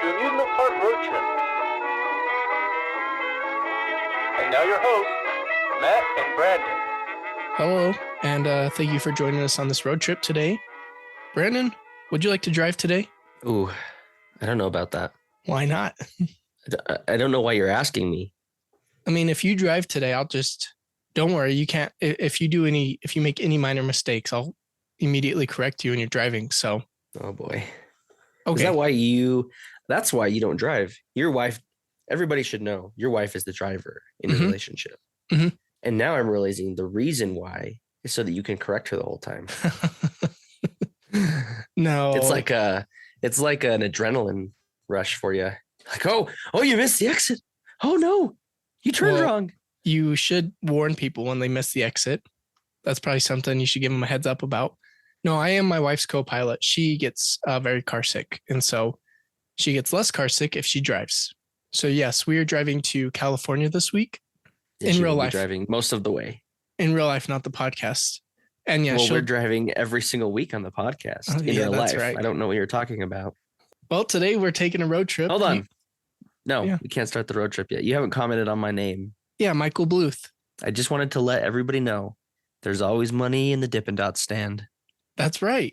to Amusement Park Road Trip. And now your hosts, Matt and Brandon. Hello, and thank you for joining us on this road trip today. Brandon, would you like to drive today? Ooh, I don't know about that. Why not? I don't know why you're asking me. I mean, if you drive today, don't worry, you can't, if you make any minor mistakes, I'll immediately correct you when you're driving, so. Oh boy. Okay. That's why you don't drive. Your wife, everybody should know, your wife is the driver in your relationship. Mm-hmm. And now I'm realizing the reason why is so that you can correct her the whole time. No. It's like an adrenaline rush for you. Like, oh, you missed the exit. Oh no, you turned wrong. You should warn people when they miss the exit. That's probably something you should give them a heads up about. No, I am my wife's co-pilot. She gets very car sick. And so she gets less car sick if she drives. So yes, we are driving to California this week. In real life. Driving most of the way. In real life, not the podcast. And yeah, we're driving every single week on the podcast in real life. Right. I don't know what you're talking about. Well, today we're taking a road trip. Hold on. We can't start the road trip yet. You haven't commented on my name. Yeah, Michael Bluth. I just wanted to let everybody know there's always money in the Dippin' Dot stand. That's right.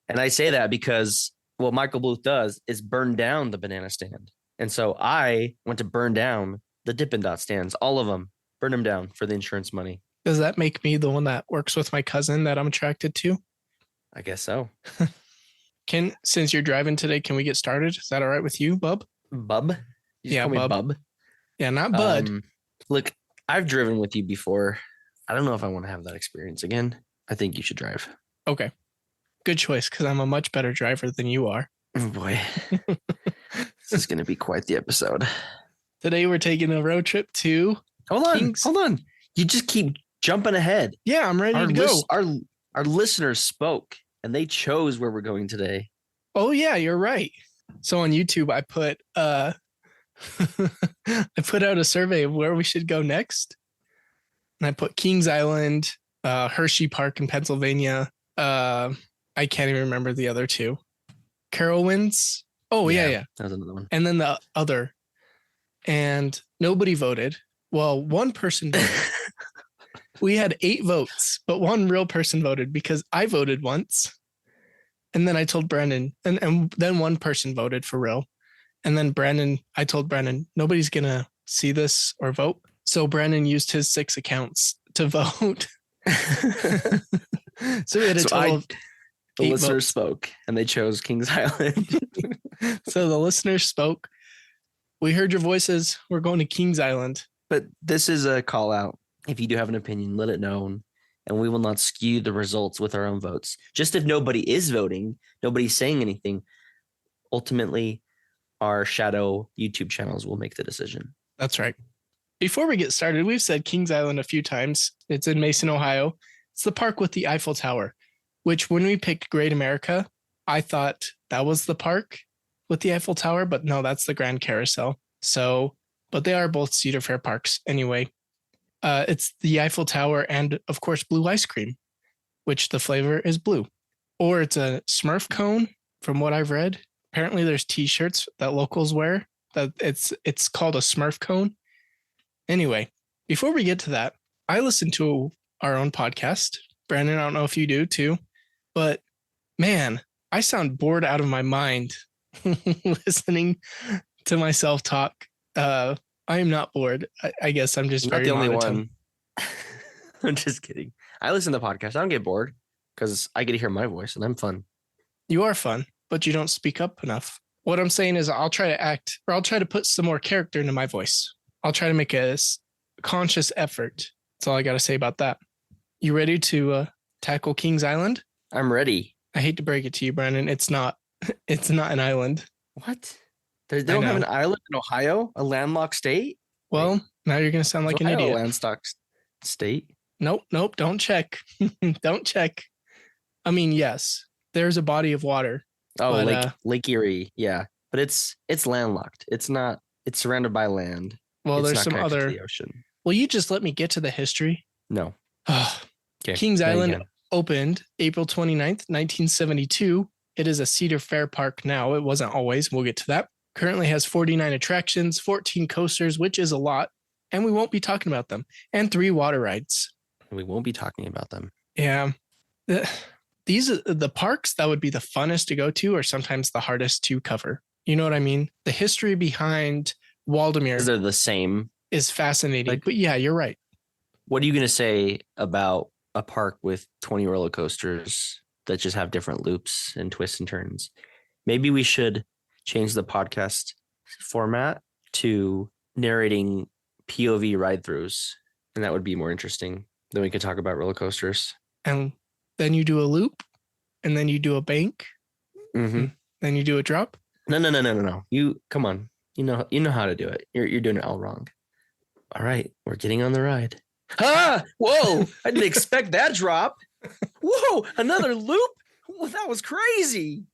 And I say that because what Michael Bluth does is burn down the banana stand. And so I went to burn down the Dippin' Dot stands, all of them. Burn them down for the insurance money. Does that make me the one that works with my cousin that I'm attracted to? I guess so. Since you're driving today, can we get started? Is that all right with you, Bub? Bub? Yeah, Bub. Yeah, not Bud. Look, I've driven with you before. I don't know if I want to have that experience again. I think you should drive. Okay. Good choice, because I'm a much better driver than you are. Oh boy. This is going to be quite the episode. Today we're taking a road trip to... Hold on. You just keep jumping ahead. Yeah, I'm ready to go. Our listeners spoke and they chose where we're going today. Oh yeah, you're right. So on YouTube, I put I put out a survey of where we should go next. And I put Kings Island, Hershey Park in Pennsylvania. I can't even remember the other two. Carowinds. Oh yeah. That was another one. And then the other. And nobody voted. Well, one person voted. We had 8 votes, but one real person voted because I voted once. And then I told Brandon, and then one person voted for real. And then I told Brandon, nobody's going to see this or vote. So Brandon used his 6 accounts to vote. So we had a total of the listeners votes. Spoke and they chose Kings Island. So the listeners spoke. We heard your voices. We're going to Kings Island. But this is a call out. If you do have an opinion, let it known. And we will not skew the results with our own votes. Just if nobody is voting, nobody's saying anything, ultimately, our shadow YouTube channels will make the decision. That's right. Before we get started, we've said Kings Island a few times. It's in Mason, Ohio. It's the park with the Eiffel Tower, which when we picked Great America, I thought that was the park with the Eiffel Tower, but no, that's the Grand Carousel. But they are both Cedar Fair parks anyway. It's the Eiffel Tower and, of course, blue ice cream, which the flavor is blue. Or it's a Smurf cone, from what I've read. Apparently, there's T-shirts that locals wear. That it's called a Smurf cone. Anyway, before we get to that, I listen to our own podcast. Brandon, I don't know if you do too, but man, I sound bored out of my mind listening to myself talk. I am not bored. I guess I'm just not very the only monotone. one. I'm just kidding. I listen to podcasts. I don't get bored because I get to hear my voice and I'm fun. You are fun, but you don't speak up enough. What I'm saying is I'll try to put some more character into my voice. I'll try to make a conscious effort. That's all I got to say about that. You ready to tackle Kings Island? I'm ready. I hate to break it to you, Brandon. It's not an island. What? They don't have an island in Ohio, a landlocked state? Well, now you're going to sound like an idiot. A landlocked state? Nope. Don't check. Don't check. I mean, yes, there's a body of water. Oh, but, Lake Erie. Yeah. But it's landlocked. It's surrounded by land. Well, it's there's some other. The ocean. Will you just let me get to the history? No. Okay. Kings Island opened April 29th, 1972. It is a Cedar Fair park now. It wasn't always. We'll get to that. Currently has 49 attractions, 14 coasters, which is a lot, and we won't be talking about them, and 3 water rides. We won't be talking about them. Yeah. These are the parks that would be the funnest to go to are sometimes the hardest to cover. You know what I mean? The history behind Waldemar They're the same. is fascinating. Like- but yeah, you're right. What are you going to say about a park with 20 roller coasters that just have different loops and twists and turns? Maybe we should change the podcast format to narrating POV ride-throughs, and that would be more interesting. Then we could talk about roller coasters. And then you do a loop, and then you do a bank, Mm-hmm. then you do a drop. No. You come on. You know how to do it. You're doing it all wrong. All right, we're getting on the ride. Ah! Whoa! I didn't expect that drop. Whoa! Another loop? Well, that was crazy.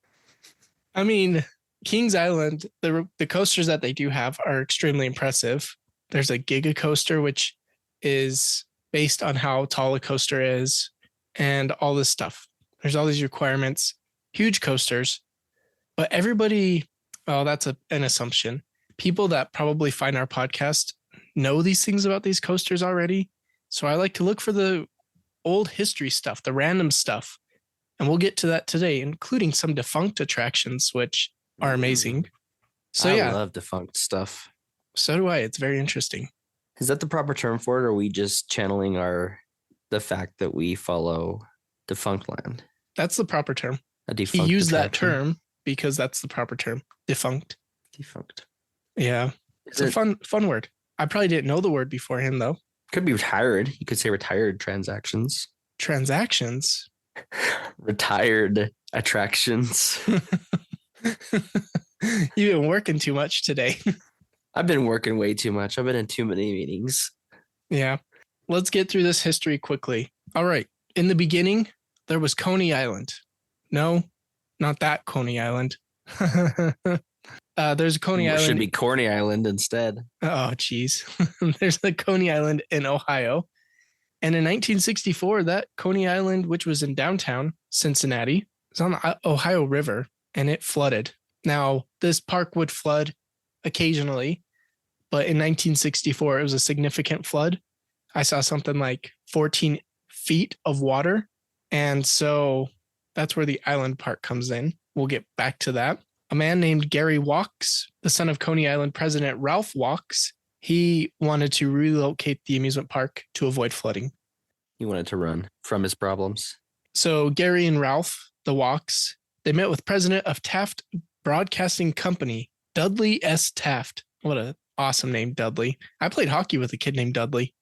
I mean, Kings Island, the coasters that they do have are extremely impressive. There's a Giga coaster, which is based on how tall a coaster is and all this stuff. There's all these requirements, huge coasters, but everybody, well, that's an assumption. People that probably find our podcast know these things about these coasters already. So I like to look for the old history stuff, the random stuff. And we'll get to that today, including some defunct attractions, which are amazing. So I yeah, love defunct stuff. so do I. It's very interesting. Is that the proper term for it, or are we just channeling the fact that we follow defunct land? That's the proper term. A He defunct used that attraction? term because that's the proper term. Defunct. Defunct. Yeah. It's a fun word. I probably didn't know the word before him though. Could be retired. You could say retired transactions. Transactions. Retired attractions. You've been working too much today. I've been working way too much. I've been in too many meetings. Yeah. Let's get through this history quickly. All right. In the beginning, there was Coney Island. No, not that Coney Island. There's a Coney It Island. should be Corny Island instead. Oh, geez. There's a Coney Island in Ohio. And in 1964, that Coney Island, which was in downtown Cincinnati, was on the Ohio River and it flooded. Now, this park would flood occasionally, but in 1964, it was a significant flood. I saw something like 14 feet of water. And so that's where the island park comes in. We'll get back to that. A man named Gary Walks, the son of Coney Island president Ralph Walks, he wanted to relocate the amusement park to avoid flooding. He wanted to run from his problems. So Gary and Ralph, the Walks, they met with president of Taft Broadcasting Company, Dudley S. Taft. What an awesome name, Dudley. I played hockey with a kid named Dudley.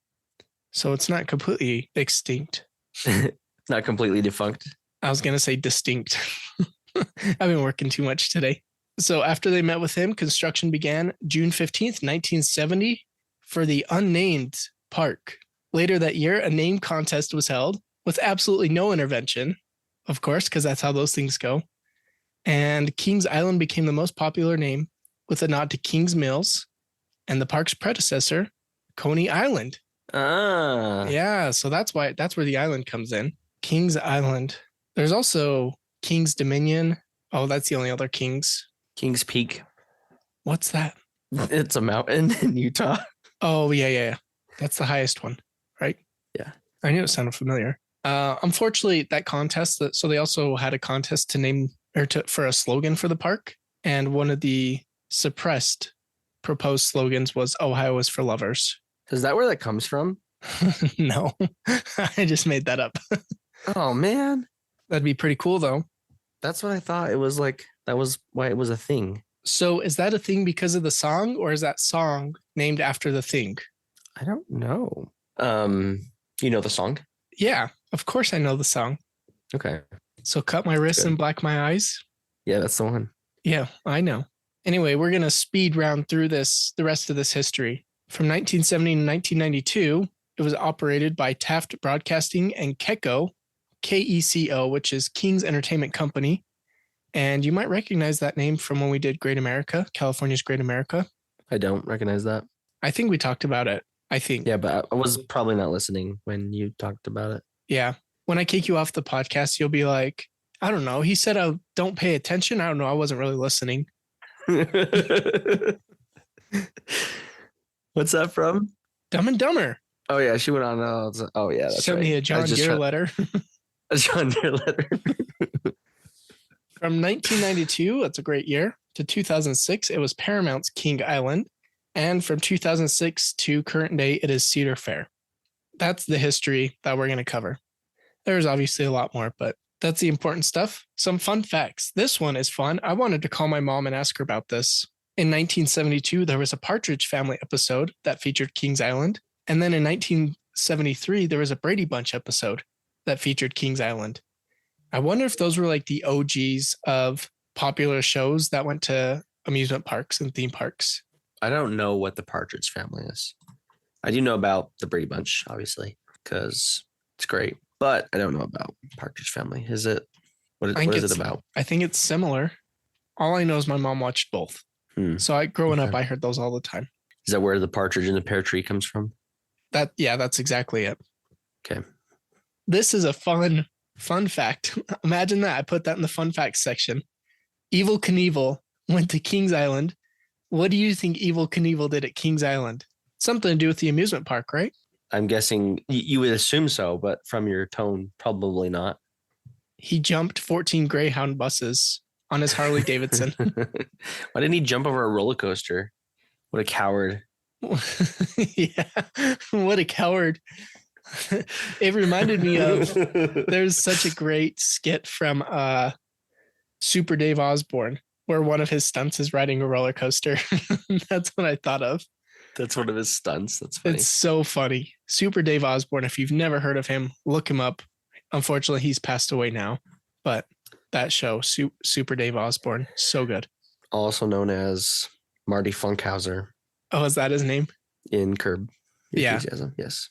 So it's not completely extinct. It's not completely defunct. I was going to say distinct. I've been working too much today. So after they met with him, construction began June 15th, 1970 for the unnamed park. Later that year, a name contest was held with absolutely no intervention, of course, because that's how those things go. And Kings Island became the most popular name with a nod to Kings Mills and the park's predecessor, Coney Island. Ah. Yeah, so that's where the island comes in. Kings Island. There's also Kings Dominion. Oh, that's the only other Kings. Kings Peak. What's that? It's a mountain in Utah. Oh, yeah. That's the highest one, right? Yeah. I knew it sounded familiar. Unfortunately, that contest, so they also had a contest to name for a slogan for the park. And one of the suppressed proposed slogans was Ohio is for lovers. Is that where that comes from? No, I just made that up. Oh, man. That'd be pretty cool, though. That's what I thought. It was like, that was why it was a thing. So is that a thing because of the song, or is that song named after the thing? I don't know. You know the song? Yeah, of course I know the song. Okay. So cut my wrists Good. and black my eyes. Yeah, that's the one. Yeah, I know. Anyway, we're going to speed round through the rest of this history. From 1970 to 1992, it was operated by Taft Broadcasting and KECO, KECO, which is King's Entertainment Company. And you might recognize that name from when we did Great America, California's Great America. I don't recognize that. I think we talked about it. I think. Yeah, but I was probably not listening when you talked about it. Yeah. When I kick you off the podcast, you'll be like, I don't know. He said, don't pay attention. I don't know. I wasn't really listening. What's that from? Dumb and Dumber. Oh yeah, she went on. Oh yeah, that's Sent right. me a John Deere letter. A John Deere letter. From 1992, that's a great year, to 2006, it was Paramount's King Island. And from 2006 to current day, it is Cedar Fair. That's the history that we're going to cover. There's obviously a lot more, but that's the important stuff. Some fun facts. This one is fun. I wanted to call my mom and ask her about this. In 1972, there was a Partridge Family episode that featured Kings Island. And then in 1973, there was a Brady Bunch episode that featured Kings Island. I wonder if those were like the OGs of popular shows that went to amusement parks and theme parks. I don't know what the Partridge Family is. I do know about the Brady Bunch, obviously, because it's great. But I don't know about Partridge Family. Is it? What is it about? I think it's similar. All I know is my mom watched both. So growing up, I heard those all the time. Is that where the partridge in the pear tree comes from? That's exactly it. Okay. This is a fun fact. Imagine that. I put that in the fun facts section. Evel Knievel went to Kings Island. What do you think Evel Knievel did at Kings Island? Something to do with the amusement park, right? I'm guessing you would assume so, but from your tone, probably not. He jumped 14 Greyhound buses on his Harley Davidson. Why didn't he jump over a roller coaster? What a coward. Yeah, what a coward. It reminded me of, there's such a great skit from Super Dave Osborne where one of his stunts is riding a roller coaster. That's what I thought of. That's one of his stunts. That's funny. It's so funny. Super Dave Osborne, if you've never heard of him, look him up. Unfortunately, he's passed away now, but that show, Super Dave Osborne, so good. Also known as Marty Funkhauser. Oh, is that his name? In Curb Enthusiasm, Yeah. Yes.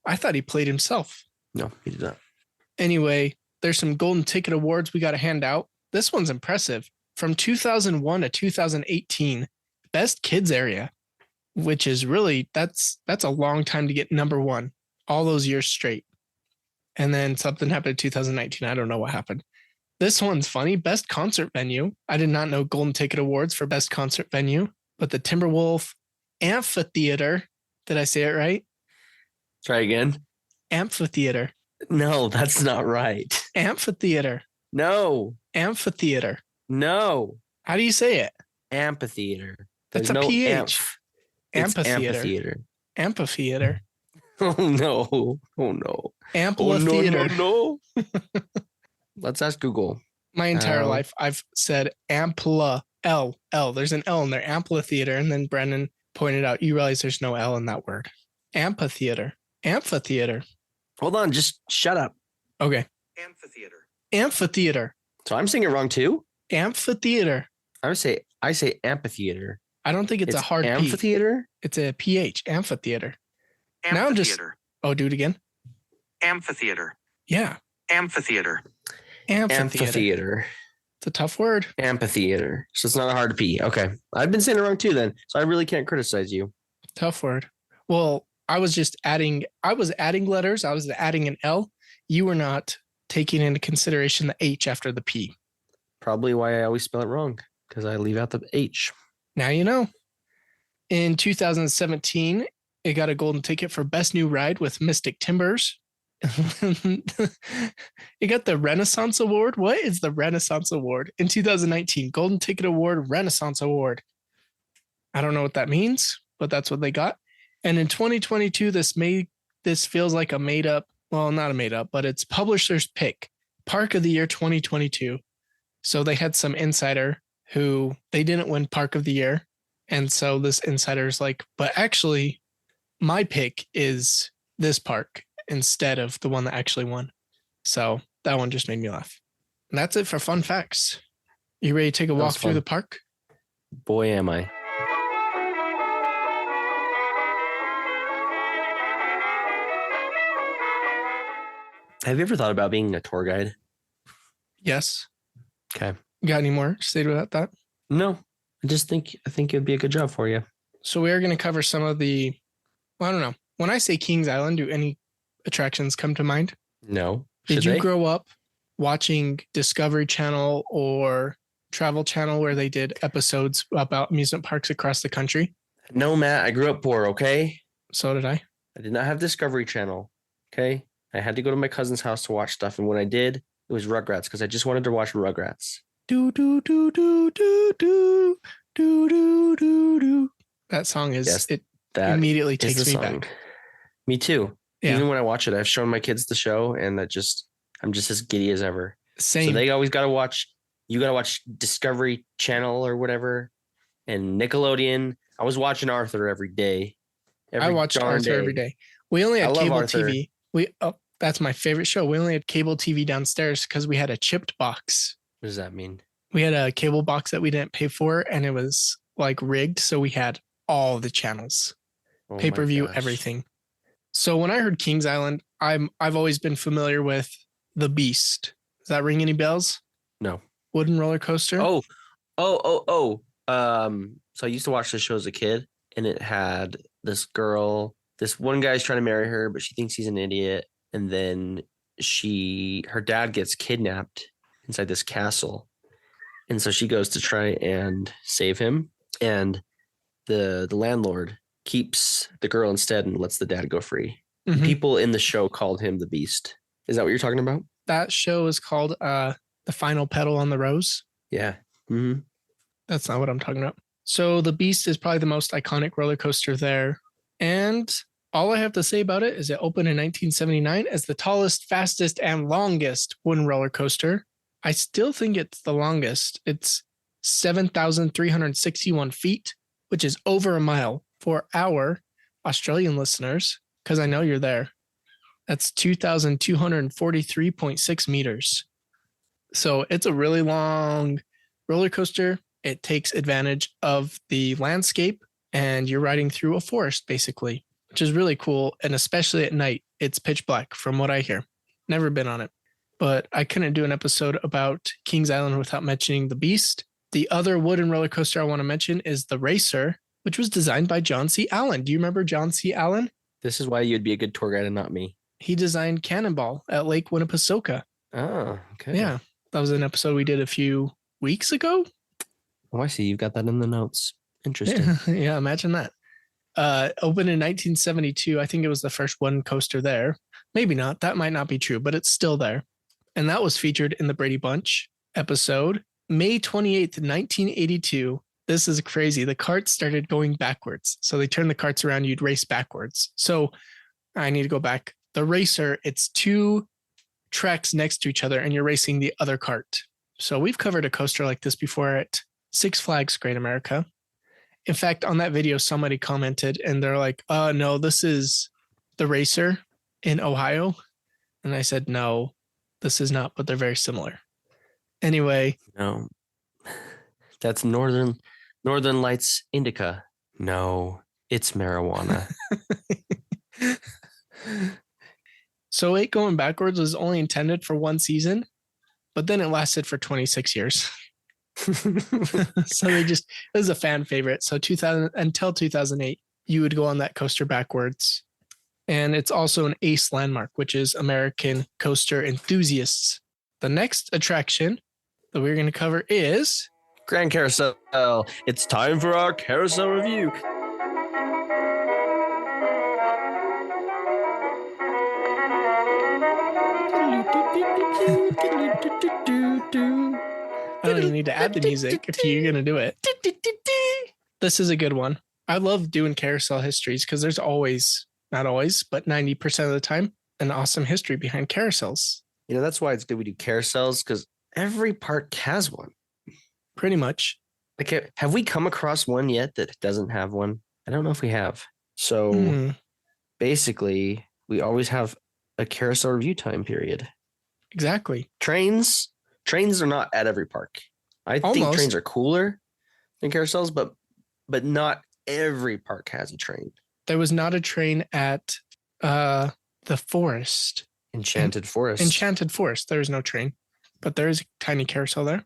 I thought he played himself. No, he did not. Anyway, there's some golden ticket awards we got to hand out. This one's impressive. From 2001 to 2018, Best Kids Area, which is really, that's a long time to get number one, all those years straight. And then something happened in 2019. I don't know what happened. This one's funny. Best Concert Venue. I did not know golden ticket awards for Best Concert Venue, but the Timberwolf Amphitheater. Did I say it right? Try again. Amphitheater. No, that's not right. Amphitheater. No. Amphitheater. No. How do you say it? Amphitheater. That's There's a no PH. It's Amphitheater. Amphitheater. Oh no. Oh no. Amphitheater. Oh, no. Let's ask Google. My entire life, I've said Ampla. L. There's an L in there. Amphitheater. And then Brennan pointed out, you realize there's no L in that word. Amphitheater. Amphitheater. Hold on. Just shut up. Okay. Amphitheater. So I'm saying it wrong too? Amphitheater. I say amphitheater. I don't think it's a hard amphitheater. P. It's a PH. Amphitheater. Now I'm just. Oh, do it again. Amphitheater. Yeah. Amphitheater. Amphitheater. It's a tough word. Amphitheater. So it's not a hard P. Okay. I've been saying it wrong too then. So I really can't criticize you. Tough word. Well, I was adding letters. I was adding an L. You were not taking into consideration the H after the P. Probably why I always spell it wrong, because I leave out the H. Now you know. In 2017, it got a golden ticket for Best New Ride with Mystic Timbers. It got the Renaissance Award. What is the Renaissance Award? In 2019, Golden Ticket Award, Renaissance Award. I don't know what that means, but that's what they got. And in 2022, this feels like a made up, well, not a made up, but it's publisher's pick, Park of the Year 2022. So they had some insider who they didn't win Park of the Year. And so this insider is like, but actually my pick is this park instead of the one that actually won. So that one just made me laugh. And that's it for fun facts. You ready to take a walk through the park? Boy, am I. Have you ever thought about being a tour guide? Yes. Okay. You got any more to say about that? No, I think it would be a good job for you. So we are going to cover some of the, well, I don't know. When I say Kings Island, do any attractions come to mind? No. Did you grow up watching Discovery Channel or travel channel where they did episodes about amusement parks across the country? No, Matt, I grew up poor, okay? So did I. I did not have Discovery Channel, okay? I had to go to my cousin's house to watch stuff. And when I did, it was Rugrats because I just wanted to watch Rugrats. Do do do do do do do do do do. That song is Yes, it that immediately is takes the me song. back. Me too. Yeah. Even when I watch it, I've shown my kids the show and I'm just as giddy as ever. Same. So they always got to watch, you got to watch Discovery Channel or whatever and Nickelodeon. I was watching Arthur every day. I watched Arthur every day. We only I had love cable Arthur. TV. That's my favorite show. We only had cable TV downstairs because we had a chipped box. What does that mean? We had a cable box that we didn't pay for, and it was like rigged, so we had all the channels, Oh my pay-per-view, gosh. everything. So when I heard Kings Island, I've always been familiar with The Beast. Does that ring any bells? No. Wooden roller coaster. Oh. So I used to watch this show as a kid, and it had this girl. This one guy's trying to marry her, but she thinks he's an idiot. And then her dad gets kidnapped inside this castle. And so she goes to try and save him. And the landlord keeps the girl instead and lets the dad go free. Mhm. People in the show called him the Beast. Is that what you're talking about? That show is called The Final Petal on the Rose. Yeah. Mm-hmm. That's not what I'm talking about. So the Beast is probably the most iconic roller coaster there. And all I have to say about it is it opened in 1979 as the tallest, fastest, and longest wooden roller coaster. I still think it's the longest. It's 7,361 feet, which is over a mile for our Australian listeners, because I know you're there. That's 2,243.6 meters. So it's a really long roller coaster. It takes advantage of the landscape, and you're riding through a forest, basically, which is really cool. And especially at night, it's pitch black from what I hear. Never been on it. But I couldn't do an episode about Kings Island without mentioning the Beast. The other wooden roller coaster I want to mention is the Racer, which was designed by John C. Allen. Do you remember John C. Allen? This is why you'd be a good tour guide and not me. He designed Cannonball at Lake Winnipesaukee. Oh, okay. Yeah, that was an episode we did a few weeks ago. Oh, I see. You've got that in the notes. Interesting. Yeah, imagine that. Opened in 1972. I think it was the first one coaster there. Maybe not. That might not be true, but it's still there. And that was featured in the Brady Bunch episode, May 28th, 1982. This is crazy. The carts started going backwards. So they turned the carts around. You'd race backwards. So I need to go back. The Racer, it's two tracks next to each other and you're racing the other cart. So we've covered a coaster like this before at Six Flags Great America. In fact, on that video, somebody commented and they're like, no, this is the Racer in Ohio. And I said, no, this is not, but they're very similar. Anyway. No, that's Northern Lights Indica. No, it's marijuana. So it going backwards was only intended for one season, but then it lasted for 26 years. So it was a fan favorite. So 2000 until 2008, you would go on that coaster backwards. And it's also an ACE landmark, which is American Coaster Enthusiasts. The next attraction that we're going to cover is Grand Carousel. It's time for our carousel review. I don't even need to add the music if you're going to do it. This is a good one. I love doing carousel histories because there's always, not always, but 90% of the time, an awesome history behind carousels. You know, that's why it's good we do carousels because every park has one. Pretty much. Like, have we come across one yet that doesn't have one? I don't know if we have. So basically, we always have a carousel review time period. Exactly. Trains are not at every park. I think trains are cooler than carousels, but not every park has a train. There was not a train at the forest. Enchanted Forest. Enchanted Forest. There is no train, but there is a tiny carousel there.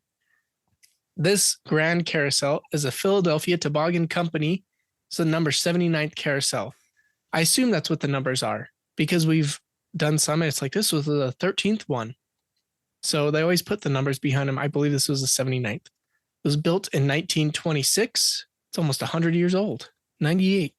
This Grand Carousel is a Philadelphia Toboggan Company. It's the number 79th carousel. I assume that's what the numbers are because we've done some. It's like this was the 13th one. So they always put the numbers behind them. I believe this was the 79th. It was built in 1926. It's almost 100 years old. 98.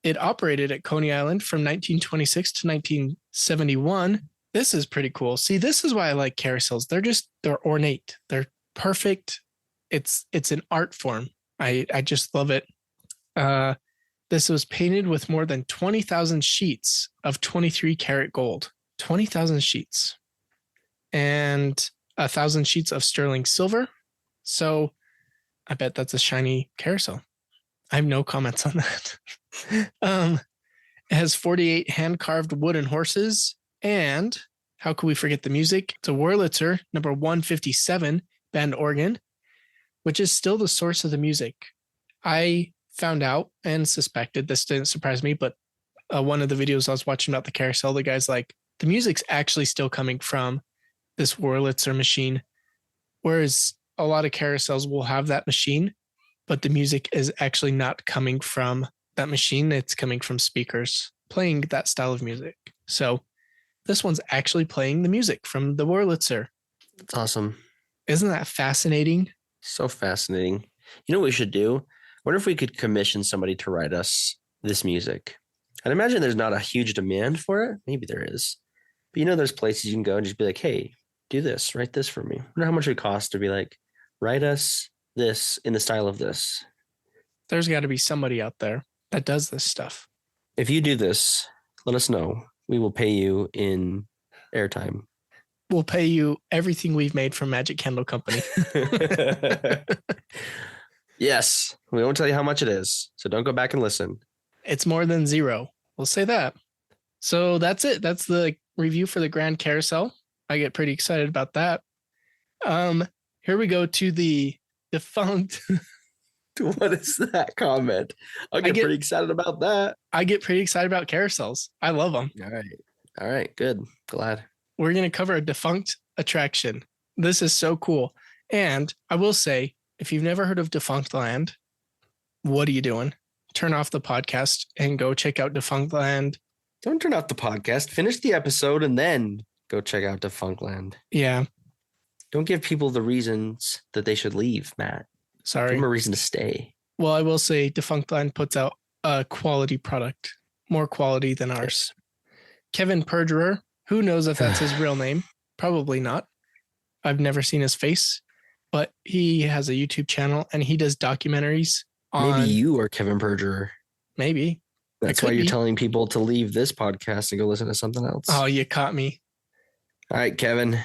It operated at Coney Island from 1926 to 1971. This is pretty cool. See, this is why I like carousels. They're ornate. They're perfect. It's an art form. I just love it. This was painted with more than 20,000 sheets of 23 karat gold. 20,000 sheets. And 1,000 sheets of sterling silver. So I bet that's a shiny carousel. I have no comments on that. It has 48 hand-carved wooden horses. And how could we forget the music? It's a Wurlitzer number 157 band organ, which is still the source of the music. I found out and suspected, this didn't surprise me, but one of the videos I was watching about the carousel, the guy's like, the music's actually still coming from this Wurlitzer machine. Whereas a lot of carousels will have that machine, but the music is actually not coming from that machine. It's coming from speakers playing that style of music. So this one's actually playing the music from the Wurlitzer. That's awesome. Isn't that fascinating? So fascinating. You know what we should do? I wonder if we could commission somebody to write us this music. I'd imagine there's not a huge demand for it. Maybe there is. But you know, there's places you can go and just be like, hey, do this, write this for me. I wonder how much it costs to be like, write us this in the style of this. There's got to be somebody out there that does this stuff. If you do this, let us know. We will pay you in airtime. We'll pay you everything we've made from Magic Candle Company. Yes, we won't tell you how much it is, so don't go back and listen. It's more than zero. We'll say that. So that's it. That's the review for the Grand Carousel. I get pretty excited about that. Here we go to the defunct. What is that comment? I'll get pretty excited about that. I get pretty excited about carousels. I love them. All right, good. Glad. We're going to cover a defunct attraction. This is so cool. And I will say, if you've never heard of Defunct Land, what are you doing? Turn off the podcast and go check out Defunct Land. Don't turn off the podcast. Finish the episode and then go check out Defunct Land. Yeah. Don't give people the reasons that they should leave, Matt. Sorry. Give them a reason to stay. Well, I will say Defunct Land puts out a quality product, more quality than ours. Kevin Perjurer, who knows if that's his real name? Probably not. I've never seen his face, but he has a YouTube channel and he does documentaries on... Maybe you are Kevin Perjurer. Maybe. That's why you're telling people to leave this podcast and go listen to something else. Oh, you caught me. All right, Kevin.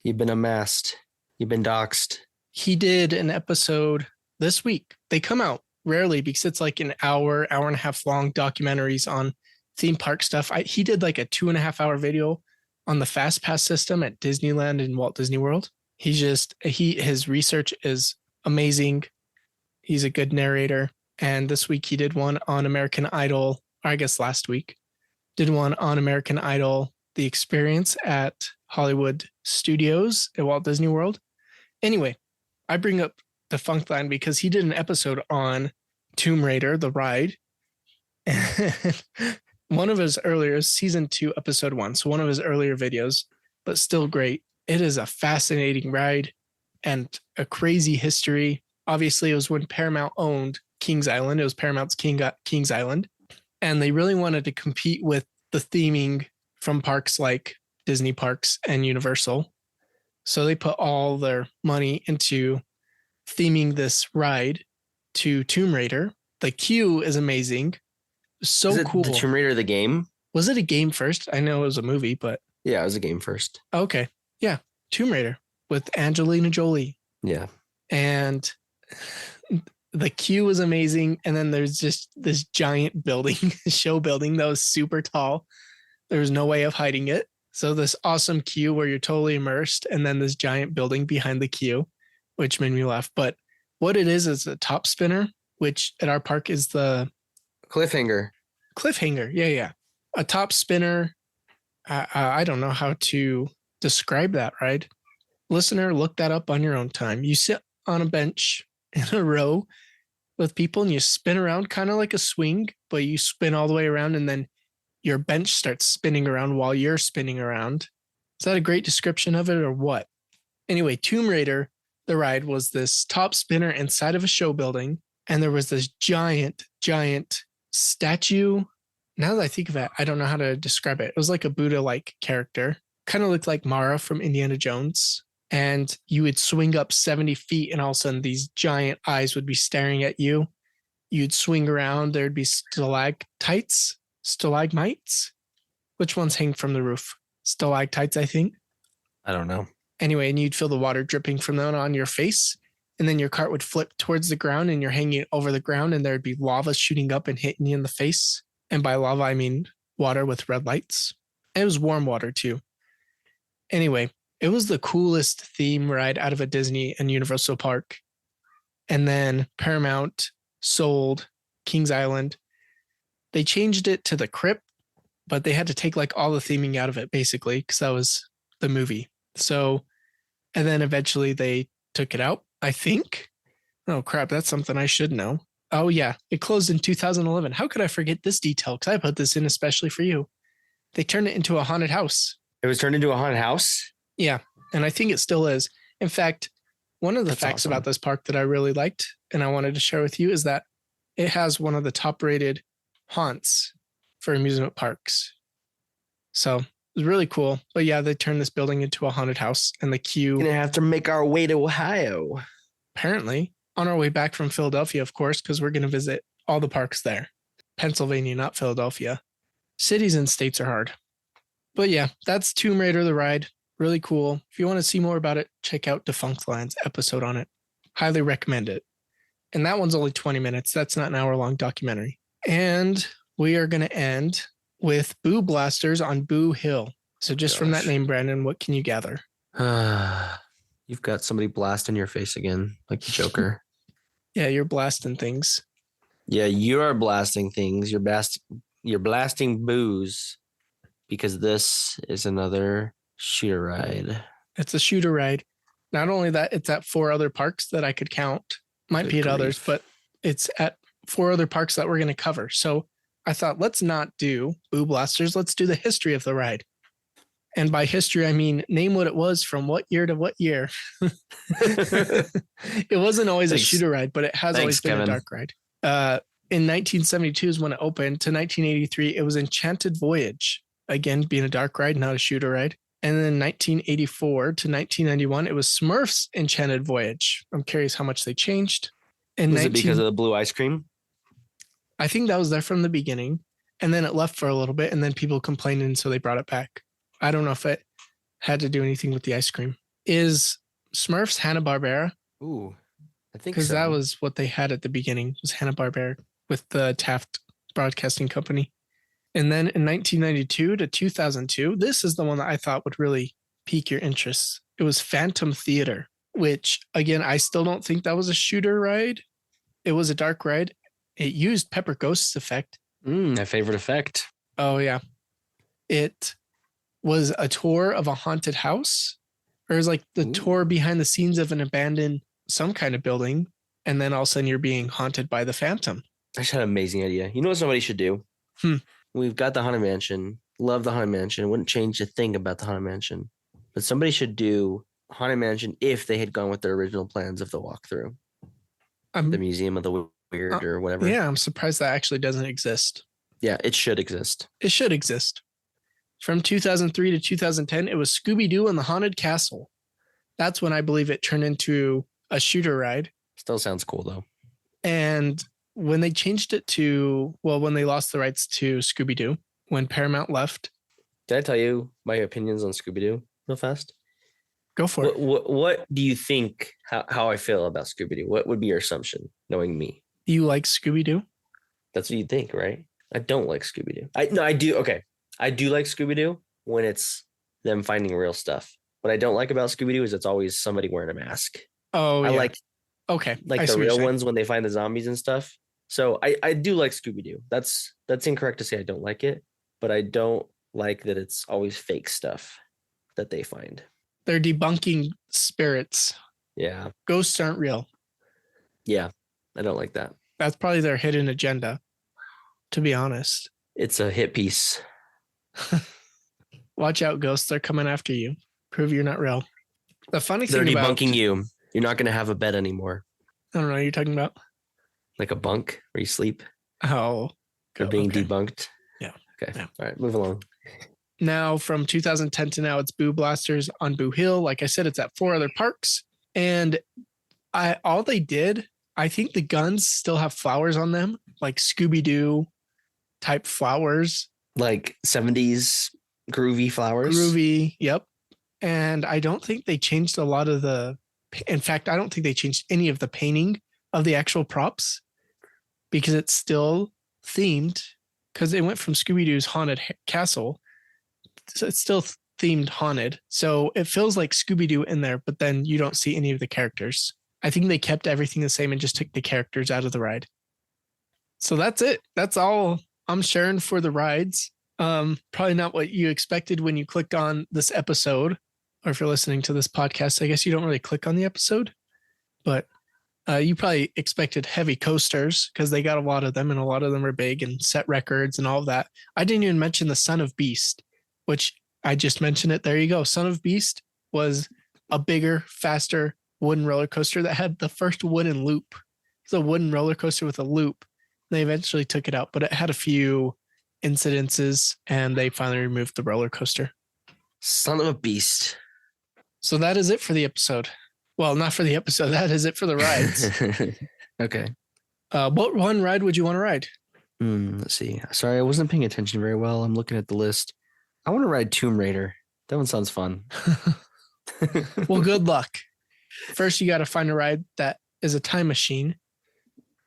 You've been amassed. You've been doxxed. He did an episode this week. They come out rarely because it's like an hour and a half long documentaries on theme park stuff. He did like a 2.5 hour video on the Fast Pass system at Disneyland and Walt Disney World. His research is amazing. He's a good narrator. And this week he did one on American Idol, or I guess last week, did one on American Idol, the experience at Hollywood Studios at Walt Disney World. Anyway, I bring up Defunct Land because he did an episode on Tomb Raider, the ride. And one of his earlier, season 2, episode 1. So one of his earlier videos, but still great. It is a fascinating ride and a crazy history. Obviously, it was when Paramount owned Kings Island. It was Paramount's Kings Island. And they really wanted to compete with the theming from parks like Disney parks and Universal. So they put all their money into theming this ride to Tomb Raider. The queue is amazing. So is it cool. The Tomb Raider, the game? Was it a game first? I know it was a movie, but... Yeah, it was a game first. Okay. Yeah. Tomb Raider with Angelina Jolie. Yeah. And the queue was amazing. And then there's just this giant building, show building that was super tall. There was no way of hiding it. So this awesome queue where you're totally immersed, and then this giant building behind the queue, which made me laugh. But what it is a top spinner, which at our park is the Cliffhanger. Yeah. A top spinner. I don't know how to describe that, right? Listener, look that up on your own time. You sit on a bench in a row with people and you spin around kind of like a swing, but you spin all the way around and then your bench starts spinning around while you're spinning around. Is that a great description of it or what? Anyway, Tomb Raider the ride was this top spinner inside of a show building, and there was this giant statue. Now that I think of it, I don't know how to describe it. It was like a Buddha-like character, kind of looked like Mara from Indiana Jones. And you would swing up 70 feet, and all of a sudden these giant eyes would be staring at you. You'd swing around, there'd be stalagmites. Which ones hang from the roof? Stalactites, I think. I don't know. Anyway, and you'd feel the water dripping from them on your face. And then your cart would flip towards the ground, and you're hanging over the ground, and there'd be lava shooting up and hitting you in the face. And by lava, I mean water with red lights. And it was warm water too. Anyway, it was the coolest theme ride out of a Disney and Universal park. And then Paramount sold Kings Island. They changed it to the Crypt, but they had to take like all the theming out of it basically, because that was the movie. So, and then eventually they took it out, I think. Oh crap, that's something I should know. Oh yeah, it closed in 2011. How could I forget this detail? Because I put this in especially for you. They turned it into a haunted house. It was turned into a haunted house? Yeah, and I think it still is. In fact, one of the facts about this park that I really liked and I wanted to share with you is that it has one of the top rated haunts for amusement parks. So it was really cool. But yeah, they turned this building into a haunted house, and the queue. We're going to have to make our way to Ohio. Apparently, on our way back from Philadelphia, of course, because we're going to visit all the parks there. Pennsylvania, not Philadelphia. Cities and states are hard. But yeah, that's Tomb Raider the ride. Really cool. If you want to see more about it, check out Defunct Lands episode on it. Highly recommend it. And that one's only 20 minutes. That's not an hour-long documentary. And we are going to end with Boo Blasters on Boo Hill. So just from that name, Brandon, what can you gather? You've got somebody blasting your face again, like the Joker. Yeah, you're blasting things. Yeah, you are blasting things. You're blasting booze, because this is another shooter ride. It's a shooter ride. Not only that, it's at 4 other parks that I could count. Might be at others, but it's at 4 other parks that we're going to cover. So I thought, let's not do Boo Blasters. Let's do the history of the ride. And by history, I mean, name what it was from what year to what year. It wasn't always a shooter ride, but it has always been Kevin. A dark ride. In 1972 is when it opened. To 1983, it was Enchanted Voyage. Again, being a dark ride, not a shooter ride. And then 1984 to 1991, it was Smurfs Enchanted Voyage. I'm curious how much they changed. Was it because of the blue ice cream? I think that was there from the beginning. And then it left for a little bit, and then people complained, and so they brought it back. I don't know if it had to do anything with the ice cream. Is Smurfs Hanna-Barbera? Ooh, I think so. Because that was what they had at the beginning, was Hanna-Barbera with the Taft Broadcasting Company. And then in 1992 to 2002, this is the one that I thought would really pique your interest. It was Phantom Theater, which, again, I still don't think that was a shooter ride. It was a dark ride. It used Pepper Ghost's effect. My favorite effect. Oh, yeah. It was a tour of a haunted house. Or it was like the tour behind the scenes of an abandoned some kind of building. And then all of a sudden you're being haunted by the Phantom. I just had an amazing idea. You know what somebody should do? We've got the Haunted Mansion. Love the Haunted Mansion. Wouldn't change a thing about the Haunted Mansion. But somebody should do Haunted Mansion if they had gone with their original plans of the walkthrough. The Museum of the Weird or whatever. Yeah, I'm surprised that actually doesn't exist. Yeah, it should exist. It should exist. From 2003 to 2010, it was Scooby-Doo and the Haunted Castle. That's when I believe it turned into a shooter ride. Still sounds cool, though. And when they changed it to, well, when they lost the rights to Scooby-Doo, when Paramount left. Did I tell you my opinions on Scooby-Doo real fast? Go for it. What do you think, how I feel about Scooby-Doo? What would be your assumption, knowing me? Do you like Scooby-Doo? That's what you think, right? I don't like Scooby-Doo. I do. Okay. I do like Scooby-Doo when it's them finding real stuff. What I don't like about Scooby-Doo is it's always somebody wearing a mask. Oh, I yeah. like the real ones when they find the zombies and stuff. So I do like Scooby-Doo. That's incorrect to say I don't like it, but I don't like that it's always fake stuff that they find. They're debunking spirits. Yeah. Ghosts aren't real. Yeah. I don't like that. That's probably their hidden agenda, to be honest. It's a hit piece. Watch out, ghosts. They're coming after you. Prove you're not real. The funny thing they're about... debunking you. You're not going to have a bed anymore, I don't know what you're talking about. like a bunk where you sleep. Oh, Or being okay. debunked. Yeah. Okay. Yeah. All right. Move along. Now from 2010 to now, it's Boo Blasters on Boo Hill. Like I said, it's at 4 other parks. And all they did, I think the guns still have flowers on them, like Scooby-Doo type flowers. Like 70s groovy flowers. Groovy. Yep. And I don't think they changed a lot of in fact, I don't think they changed any of the painting of the actual props because it's still themed because it went from Scooby-Doo's haunted castle. So it's still themed haunted. So it feels like Scooby-Doo in there, but then you don't see any of the characters. I think they kept everything the same and just took the characters out of the ride. So that's it. That's all I'm sharing for the rides. Probably not what you expected when you clicked on this episode, or if you're listening to this podcast, I guess you don't really click on the episode, but you probably expected heavy coasters because they got a lot of them and a lot of them are big and set records and all of that. I didn't even mention the Son of Beast, which I just mentioned it. There you go. Son of Beast was a bigger, faster wooden roller coaster that had the first wooden loop. It's a wooden roller coaster with a loop. They eventually took it out, but it had a few incidences and they finally removed the roller coaster. Son of a beast. So that is it for the episode. Well, not for the episode. That is it for the rides. Okay. What one ride would you want to ride? Let's see. Sorry, I wasn't paying attention very well. I'm looking at the list. I want to ride Tomb Raider. That one sounds fun. Well, good luck. First, you got to find a ride that is a time machine.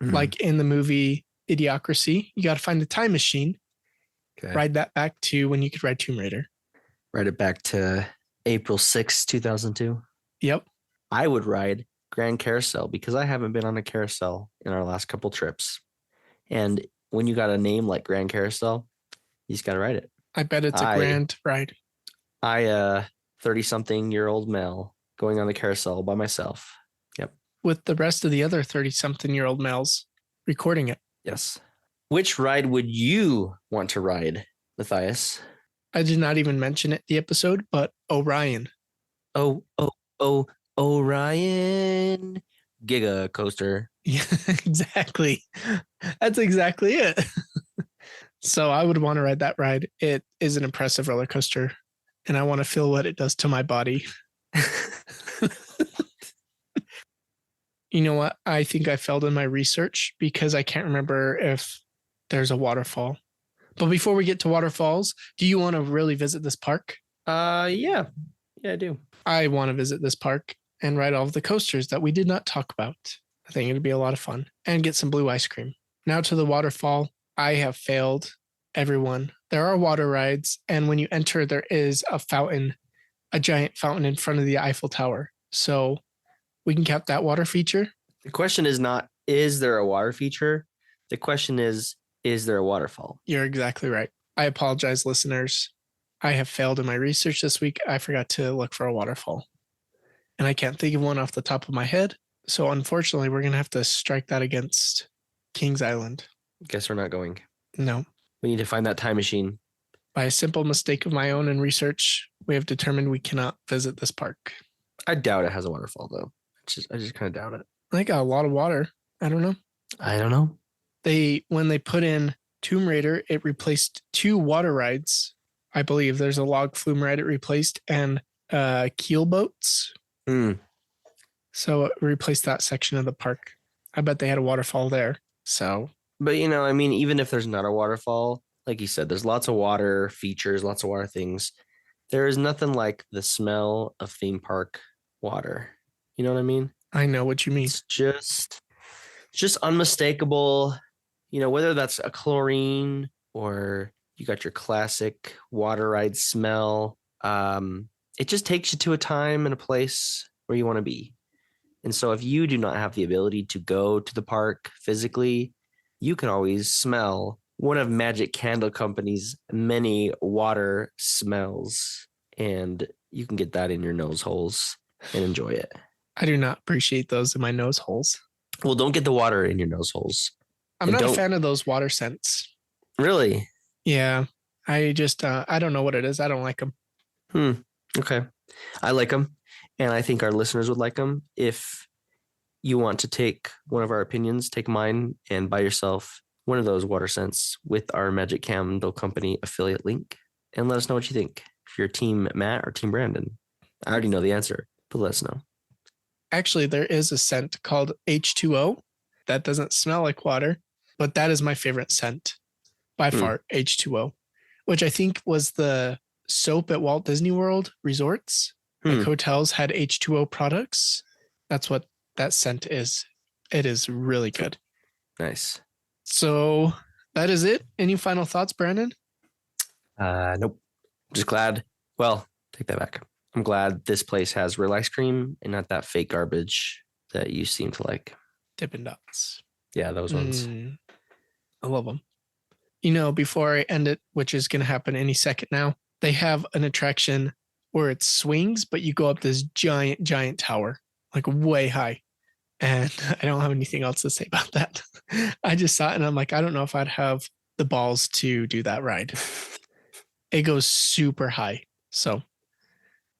Like in the movie Idiocracy, you got to find the time machine. Okay. Ride that back to when you could ride Tomb Raider. Ride it back to April 6th, 2002. Yep. I would ride Grand Carousel because I haven't been on a carousel in our last couple trips. And when you got a name like Grand Carousel, you just got to ride it. I bet it's a grand ride. 30-something-year-old male going on the carousel by myself. Yep. With the rest of the other 30-something-year-old males recording it. Yes. Which ride would you want to ride, Matthias? I did not even mention it the episode, but Orion. Orion Giga Coaster. Yeah, exactly. That's exactly it. So I would want to ride that ride. It is an impressive roller coaster, and I want to feel what it does to my body. You know what? I think I failed in my research because I can't remember if there's a waterfall. But before we get to waterfalls, do you want to really visit this park? Yeah, I do. I want to visit this park and ride all of the coasters that we did not talk about. I think it'd be a lot of fun and get some blue ice cream. Now to the waterfall. I have failed everyone. There are water rides, and when you enter, there is a fountain, a giant fountain in front of the Eiffel Tower. So we can cap that water feature. The question is not, is there a water feature? The question is there a waterfall? You're exactly right. I apologize, listeners. I have failed in my research this week. I forgot to look for a waterfall. And I can't think of one off the top of my head. So unfortunately, we're going to have to strike that against Kings Island. Guess we're not going. No. We need to find that time machine. By a simple mistake of my own and research, we have determined we cannot visit this park. I doubt it has a waterfall, though. I just kind of doubt it. They got a lot of water. I don't know. When they put in Tomb Raider, it replaced 2 water rides. I believe there's a log flume ride it replaced and keel boats. So it replaced that section of the park. I bet they had a waterfall there. So, but even if there's not a waterfall, like you said, there's lots of water features, lots of water things. There is nothing like the smell of theme park water. You know what I mean? I know what you mean. It's just unmistakable. Whether that's a chlorine or you got your classic water ride smell. It just takes you to a time and a place where you want to be. And so if you do not have the ability to go to the park physically, you can always smell one of Magic Candle Company's many water smells. And you can get that in your nose holes and enjoy it. I do not appreciate those in my nose holes. Well, don't get the water in your nose holes. I'm not a fan of those water scents. Really? Yeah. I just, I don't know what it is. I don't like them. Okay. I like them. and I think our listeners would like them. If you want to take one of our opinions, take mine and buy yourself one of those water scents with our Magic Candle Company affiliate link, and let us know what you think. If you're Team Matt or Team Brandon, I already know the answer, but let us know. Actually, there is a scent called H2O that doesn't smell like water, but that is my favorite scent by far, H2O, which I think was the soap at Walt Disney World resorts. Like hotels had H2O products. That's what that scent is. It is really good. Nice. So that is it. Any final thoughts, Brandon? Nope. Just glad. Well, take that back. I'm glad this place has real ice cream and not that fake garbage that you seem to like. Dippin' Dots. Yeah, those ones. I love them. You know, before I end it, which is going to happen any second now, they have an attraction where it swings, but you go up this giant, giant tower, like way high. And I don't have anything else to say about that. I just saw it and I'm like, I don't know if I'd have the balls to do that ride. It goes super high. So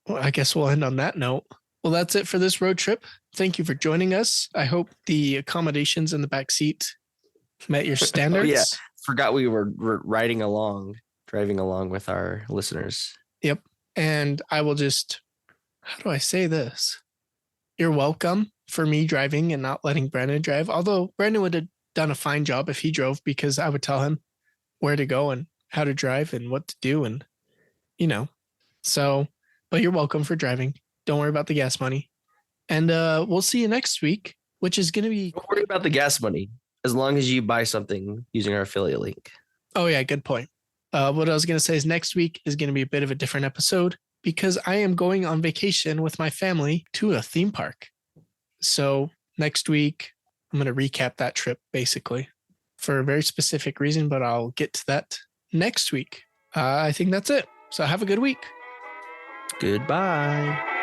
well, I guess we'll end on that note. Well, that's it for this road trip. Thank you for joining us. I hope the accommodations in the back seat met your standards. Oh, yeah. Forgot we were driving along with our listeners. Yep. And I will just, how do I say this? You're welcome for me driving and not letting Brandon drive. Although Brandon would have done a fine job if he drove, because I would tell him where to go and how to drive and what to do. And, so, but you're welcome for driving. Don't worry about the gas money. And we'll see you next week, which is going to be. Don't worry about the gas money as long as you buy something using our affiliate link. Oh, yeah. Good point. What I was going to say is next week is going to be a bit of a different episode because I am going on vacation with my family to a theme park. So next week, I'm going to recap that trip basically for a very specific reason, but I'll get to that next week. I think that's it. So have a good week. Goodbye.